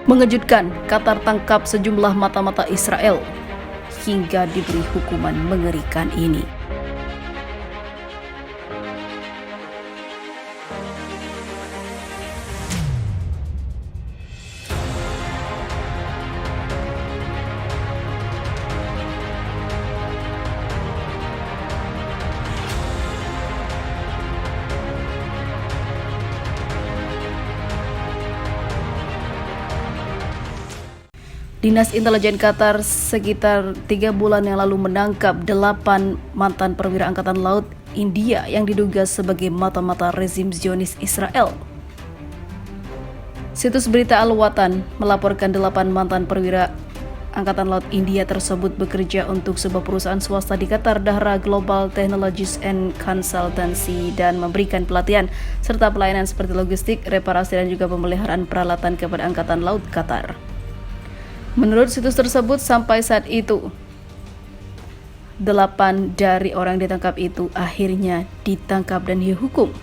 Mengejutkan, Qatar tangkap sejumlah mata-mata Israel hingga diberi hukuman mengerikan ini. Dinas Intelijen Qatar sekitar 3 bulan yang lalu menangkap 8 mantan perwira Angkatan Laut India yang diduga sebagai mata-mata rezim Zionis Israel. Situs berita Al-Watan melaporkan 8 mantan perwira Angkatan Laut India tersebut bekerja untuk sebuah perusahaan swasta di Qatar, Dahra Global Technologies and Consultancy, dan memberikan pelatihan serta pelayanan seperti logistik, reparasi, dan juga pemeliharaan peralatan kepada Angkatan Laut Qatar. Menurut situs tersebut, sampai saat itu 8 dari orang ditangkap itu akhirnya ditangkap dan dihukum.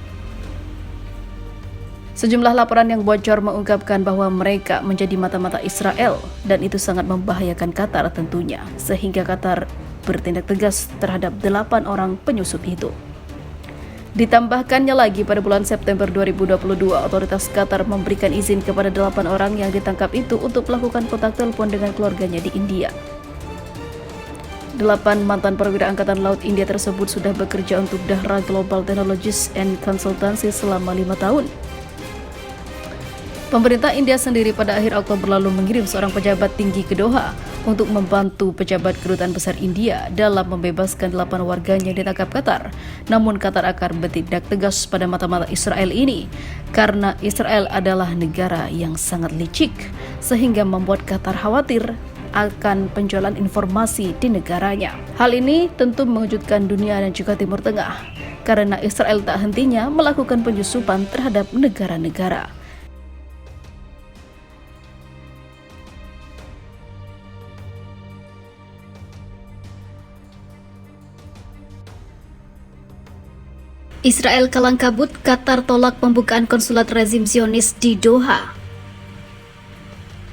Sejumlah laporan yang bocor mengungkapkan bahwa mereka menjadi mata-mata Israel dan itu sangat membahayakan Qatar tentunya, sehingga Qatar bertindak tegas terhadap 8 orang penyusup itu. Ditambahkannya lagi, pada bulan September 2022, otoritas Qatar memberikan izin kepada 8 orang yang ditangkap itu untuk melakukan kontak telepon dengan keluarganya di India. 8 mantan perwira Angkatan Laut India tersebut sudah bekerja untuk Dahra Global Technologies and Consultancy selama 5 tahun. Pemerintah India sendiri pada akhir Oktober lalu mengirim seorang pejabat tinggi ke Doha untuk membantu pejabat kedutaan besar India dalam membebaskan 8 warganya yang ditangkap Qatar. Namun Qatar akan bertindak tegas pada mata-mata Israel ini karena Israel adalah negara yang sangat licik sehingga membuat Qatar khawatir akan penjualan informasi di negaranya. Hal ini tentu mengejutkan dunia dan juga Timur Tengah karena Israel tak hentinya melakukan penyusupan terhadap negara-negara. Israel kalang kabut, Qatar tolak pembukaan konsulat rezim Zionis di Doha.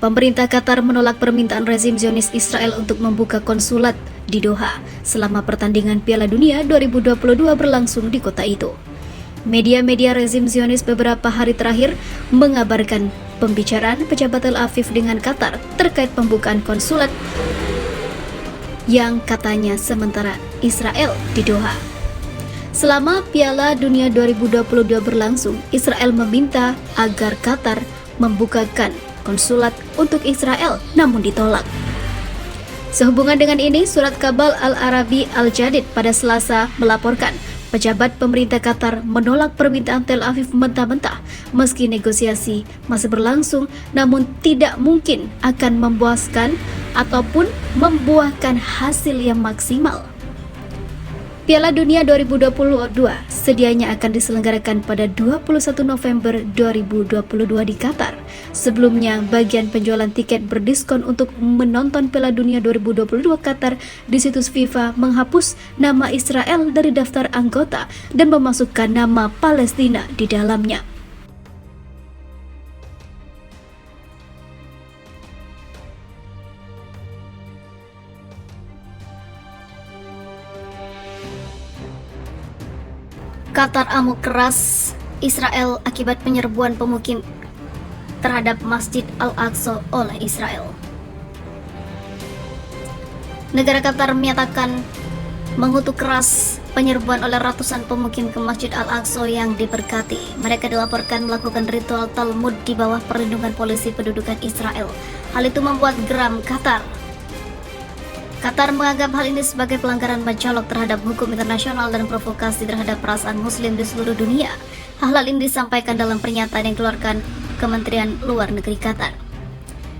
Pemerintah Qatar menolak permintaan rezim Zionis Israel untuk membuka konsulat di Doha selama pertandingan Piala Dunia 2022 berlangsung di kota itu. Media-media rezim Zionis beberapa hari terakhir mengabarkan pembicaraan pejabat Tel Aviv dengan Qatar terkait pembukaan konsulat yang katanya sementara Israel di Doha. Selama Piala Dunia 2022 berlangsung, Israel meminta agar Qatar membukakan konsulat untuk Israel, namun ditolak. Sehubungan dengan ini, surat kabar Al-Arabi Al-Jadid pada Selasa melaporkan pejabat pemerintah Qatar menolak permintaan Tel Aviv mentah-mentah meski negosiasi masih berlangsung, namun tidak mungkin akan memuaskan ataupun membuahkan hasil yang maksimal. Piala Dunia 2022 sedianya akan diselenggarakan pada 21 November 2022 di Qatar. Sebelumnya, bagian penjualan tiket berdiskon untuk menonton Piala Dunia 2022 Qatar di situs FIFA menghapus nama Israel dari daftar anggota dan memasukkan nama Palestina di dalamnya. Qatar amuk keras Israel akibat penyerbuan pemukim terhadap Masjid Al-Aqsa oleh Israel. Negara Qatar menyatakan mengutuk keras penyerbuan oleh ratusan pemukim ke Masjid Al-Aqsa yang diberkati. Mereka dilaporkan melakukan ritual Talmud di bawah perlindungan polisi pendudukan Israel. Hal itu membuat geram Qatar. Qatar menganggap hal ini sebagai pelanggaran mencolok terhadap hukum internasional dan provokasi terhadap perasaan muslim di seluruh dunia. Hal ini disampaikan dalam pernyataan yang dikeluarkan Kementerian Luar Negeri Qatar.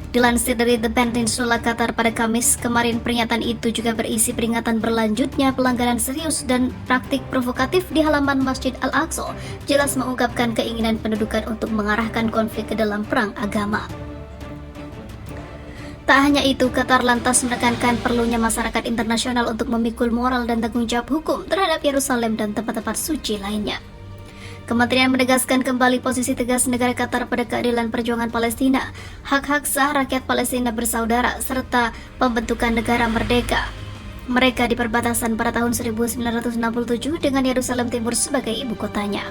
Dilansir dari The Peninsula Qatar pada Kamis kemarin, pernyataan itu juga berisi peringatan berlanjutnya pelanggaran serius dan praktik provokatif di halaman Masjid Al-Aqsa, jelas mengungkapkan keinginan pendudukan untuk mengarahkan konflik ke dalam perang agama. Tak hanya itu, Qatar lantas menekankan perlunya masyarakat internasional untuk memikul moral dan tanggung jawab hukum terhadap Yerusalem dan tempat-tempat suci lainnya. Kementerian menegaskan kembali posisi tegas negara Qatar pada keadilan perjuangan Palestina, hak-hak sah rakyat Palestina bersaudara, serta pembentukan negara merdeka mereka di perbatasan pada tahun 1967 dengan Yerusalem Timur sebagai ibu kotanya.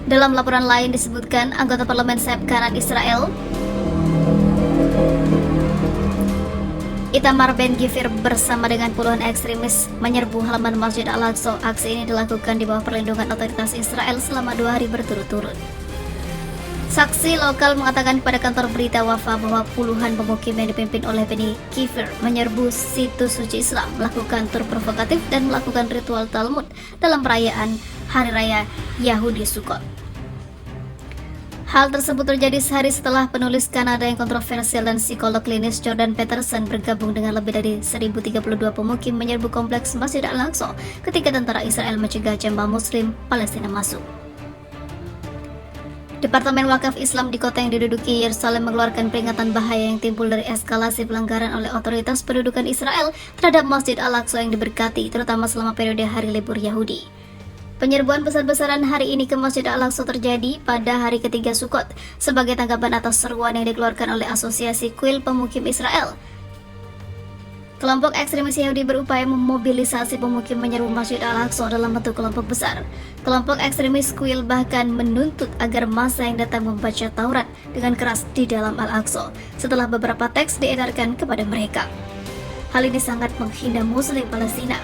Dalam laporan lain disebutkan, anggota parlemen sayap kanan Israel Itamar Ben-Gvir bersama dengan puluhan ekstremis menyerbu halaman Masjid Al-Aqsa. Aksi ini dilakukan di bawah perlindungan otoritas Israel selama 2 hari berturut-turut. Saksi lokal mengatakan kepada kantor berita Wafa bahwa puluhan pemukim yang dipimpin oleh Ben-Gvir menyerbu situs suci Islam, melakukan tur provokatif dan melakukan ritual Talmud dalam perayaan Hari Raya Yahudi Sukkot. Hal tersebut terjadi sehari setelah penulis Kanada yang kontroversial dan psikolog klinis Jordan Peterson bergabung dengan lebih dari 1032 pemukim menyerbu kompleks Masjid Al-Aqsa ketika tentara Israel mencegah jemaah Muslim Palestina masuk. Departemen Wakaf Islam di kota yang diduduki Yerusalem mengeluarkan peringatan bahaya yang timbul dari eskalasi pelanggaran oleh otoritas pendudukan Israel terhadap Masjid Al-Aqsa yang diberkati, terutama selama periode hari libur Yahudi. Penyerbuan besar-besaran hari ini ke Masjid Al-Aqsa terjadi pada hari ketiga Sukkot sebagai tanggapan atas seruan yang dikeluarkan oleh Asosiasi Kuil Pemukim Israel. Kelompok ekstremis Yahudi berupaya memobilisasi pemukim menyerbu Masjid Al-Aqsa dalam bentuk kelompok besar. Kelompok ekstremis Kuil bahkan menuntut agar massa yang datang membaca Taurat dengan keras di dalam Al-Aqsa setelah beberapa teks diedarkan kepada mereka. Hal ini sangat menghina Muslim Palestina.